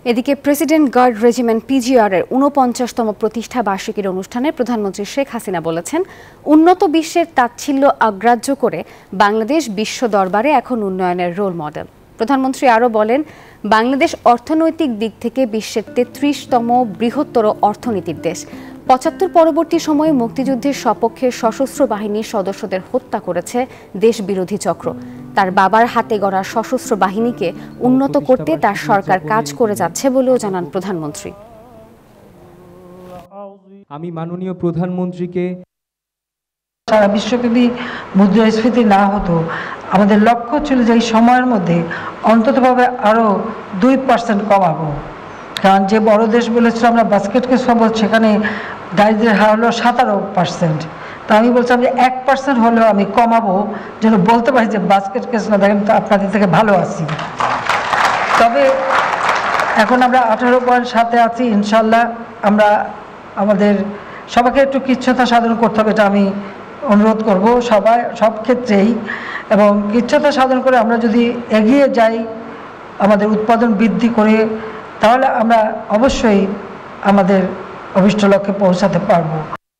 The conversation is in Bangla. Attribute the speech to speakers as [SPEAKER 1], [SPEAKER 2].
[SPEAKER 1] এদিকে প্রেসিডেন্ট গার্ড রেজিমেন্ট পিজিআর এর ৪৯তম প্রতিষ্ঠা বার্ষিকীর অনুষ্ঠানে প্রধানমন্ত্রী শেখ হাসিনা বলেছেন, উন্নত বিশ্বের তাচ্ছিল্য অগ্রাহ্য করে বাংলাদেশ বিশ্ব দরবারে এখন উন্নয়নের রোল মডেল। প্রধানমন্ত্রী আরও বলেন, বাংলাদেশ অর্থনৈতিক দিক থেকে বিশ্বের ৩৩তম বৃহত্তর অর্থনীতির দেশ। ৭৫ পরবর্তী সময়ে মুক্তিযুদ্ধের সপক্ষে সশস্ত্র বাহিনীর সদস্যদের হত্যা করেছে দেশবিরোধী চক্র। তার বাবার হাতে গড়া সশস্ত্র বাহিনীকে উন্নত করতে তার সরকার কাজ করে যাচ্ছে বলেও জানান প্রধানমন্ত্রী।
[SPEAKER 2] আমি মাননীয় প্রধানমন্ত্রীকে
[SPEAKER 3] সারা বিশ্বব্যাপী মুদ্রাস্ফীতি না হতো, আমাদের লক্ষ্য ছিল যে এই সময়ের মধ্যে অন্ততভাবে আরও 2% কমাবো। কারণ যে বড় দেশ বলেছিল আমরা বাস্কেট কেস পাবো, সেখানে দারিদ্র্যের হার হলো 17%। তা আমি বলছিলাম যে 1% হলেও আমি কমাবো, যেন বলতে পারি যে বাস্কেট কেস না, দেখেন তো আপনাদের থেকে ভালো আছি। তবে এখন আমরা 18.7 আছি। ইনশাল্লাহ আমরা আমাদের সবাইকে একটু কৃচ্ছ্রতা সাধন করতে হবে, এটা আমি অনুরোধ করব সব ক্ষেত্রেই। এবং কৃচ্ছ্রতা সাধন করে আমরা যদি এগিয়ে যাই আমাদের উৎপাদন বৃদ্ধি করে, তাহলে আমরা অবশ্যই আমাদের অভিষ্ট লক্ষ্যে পৌঁছাতে পারবো।